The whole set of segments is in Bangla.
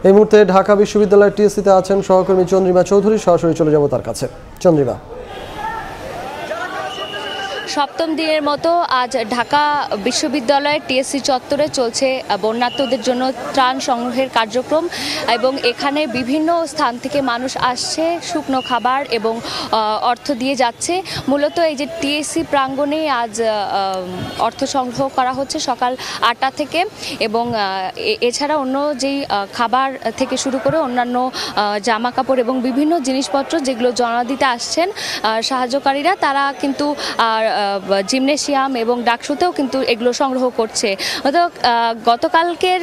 এই মুহূর্তে ঢাকা বিশ্ববিদ্যালয়ের টিএসসিতে আছেন সহকর্মী চন্দ্রিমা চৌধুরী। সরাসরি চলে যাব তার কাছে। চন্দ্রিমা, সপ্তম দিনের মতো আজ ঢাকা বিশ্ববিদ্যালয়ের টিএসসি চত্বরে চলছে বন্যার্তদের জন্য ত্রাণ সংগ্রহের কার্যক্রম এবং এখানে বিভিন্ন স্থান থেকে মানুষ আসছে শুকনো খাবার এবং অর্থ দিয়ে যাচ্ছে। মূলত এই যে টিএসসি প্রাঙ্গণে আজ অর্থ সংগ্রহ করা হচ্ছে সকাল 8টা থেকে এবং এছাড়া অন্য যেই খাবার থেকে শুরু করে অন্যান্য জামা কাপড় এবং বিভিন্ন জিনিসপত্র যেগুলো জমা দিতে আসছেন সাহায্যকারীরা, তারা কিন্তু জিমনেশিয়াম এবং ডাকসুতেও কিন্তু এগুলো সংগ্রহ করছে। গতকালকের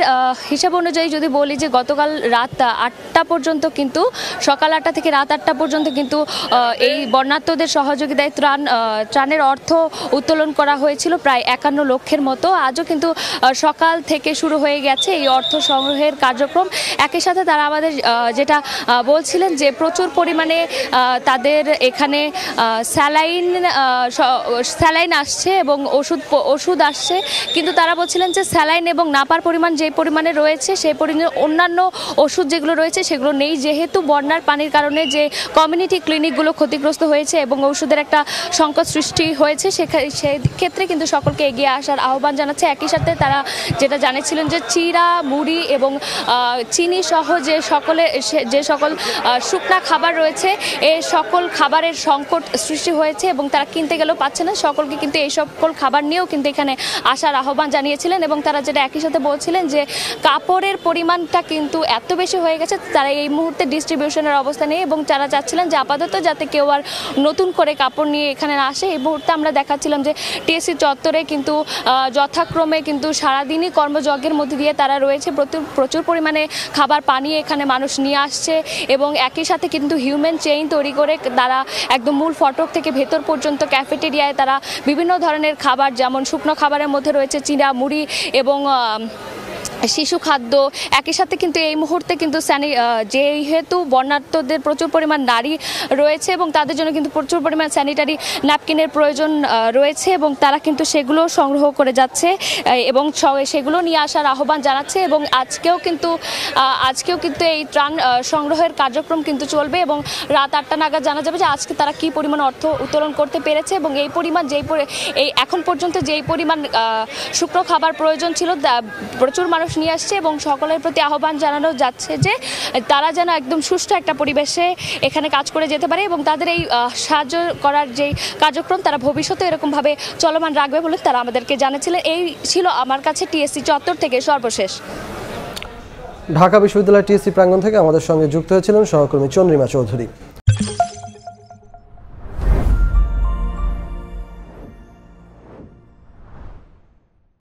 হিসাব অনুযায়ী যদি বলি যে গতকাল রাত 8টা পর্যন্ত কিন্তু সকাল 8টা থেকে রাত 8টা পর্যন্ত কিন্তু এই বন্যার্তদের সহযোগিতায় ত্রাণের অর্থ উত্তোলন করা হয়েছিল প্রায় 51 লক্ষের মতো। আজও কিন্তু সকাল থেকে শুরু হয়ে গেছে এই অর্থ সংগ্রহের কার্যক্রম। একই সাথে তারা আমাদের যেটা বলছিলেন যে প্রচুর পরিমাণে তাদের এখানে স্যালাইন আসছে এবং ওষুধ আসছে, কিন্তু তারা বলছিলেন যে স্যালাইন এবং নাপার পরিমাণ যে পরিমাণে রয়েছে সেই পরিমাণে অন্যান্য ওষুধ যেগুলো রয়েছে সেগুলো নেই, যেহেতু বন্যার পানির কারণে যে কমিউনিটি ক্লিনিকগুলো ক্ষতিগ্রস্ত হয়েছে এবং ওষুধের একটা সংকট সৃষ্টি হয়েছে, সেই ক্ষেত্রে কিন্তু সকলকে এগিয়ে আসার আহ্বান জানাচ্ছে। একই সাথে তারা যেটা জানিয়েছিলেন যে চিড়া, মুড়ি এবং চিনি সহ যে সকল শুকনা খাবার রয়েছে এই সকল খাবারের সংকট সৃষ্টি হয়েছে এবং তারা কিনতে গেলেও পাচ্ছে না। সকলকে কিন্তু এই সকল খাবার নিয়েও কিন্তু এখানে আসার আহ্বান জানিয়েছিলেন এবং তারা যেটা একই সাথে বলছিলেন যে কাপড়ের পরিমাণটা কিন্তু এত বেশি হয়ে গেছে, তারা এই মুহূর্তে ডিস্ট্রিবিউশনের অবস্থা নেই এবং তারা চাচ্ছিলেন যে আপাতত যাতে কেউ আর নতুন করে কাপড় নিয়ে এখানে না আসে। এই মুহূর্তে আমরা দেখাচ্ছিলাম যে টিএসসি চত্বরে কিন্তু যথাক্রমে কিন্তু সারাদিনই কর্মযজ্ঞের মধ্যে দিয়ে তারা রয়েছে। প্রচুর পরিমাণে খাবার পানি এখানে মানুষ নিয়ে আসছে এবং একই সাথে কিন্তু হিউম্যান চেইন তৈরি করে তারা একদম মূল ফটক থেকে ভেতর পর্যন্ত ক্যাফেটেরিয়ায় তারা বিভিন্ন ধরনের খাবার, যেমন শুকনো খাবারের মধ্যে রয়েছে চিড়া, মুড়ি এবং শিশু খাদ্য। একই সাথে কিন্তু এই মুহূর্তে কিন্তু যেহেতু বন্যার্তদের প্রচুর পরিমাণ নারী রয়েছে এবং তাদের জন্য কিন্তু প্রচুর পরিমাণ স্যানিটারি ন্যাপকিনের প্রয়োজন রয়েছে এবং তারা কিন্তু সেগুলো সংগ্রহ করে যাচ্ছে এবং সেগুলো নিয়ে আসার আহ্বান জানাচ্ছে এবং আজকেও কিন্তু এই ত্রাণ সংগ্রহের কার্যক্রম কিন্তু চলবে এবং রাত 8টা নাগাদ জানা যাবে যে আজকে তারা কি পরিমাণ অর্থ উত্তোলন করতে পেরেছে এবং এই পরিমাণ এই এখন পর্যন্ত যেই পরিমাণ শুকনো খাবার প্রয়োজন ছিল প্রচুর মানুষ নিয়ে আসছে এবং সকলের প্রতি আহ্বান জানানো যাচ্ছে যে তারা যেন একদম সুষ্ঠু একটা পরিবেশে এখানে কাজ করে যেতে পারে এবং তাদের এই সাহায্য করার যে কার্যক্রম তারা ভবিষ্যতে এরকমভাবে চলমান রাখবে বলে তারা আমাদেরকে জানিয়েছিলেন। এই ছিল আমার কাছে টিএসসি চত্বর থেকে সর্বশেষ। ঢাকা বিশ্ববিদ্যালয় টিএসসি প্রাঙ্গণ থেকে আমাদের সঙ্গে যুক্ত হয়েছিলেন সহকর্মী চন্দ্রিমা চৌধুরী।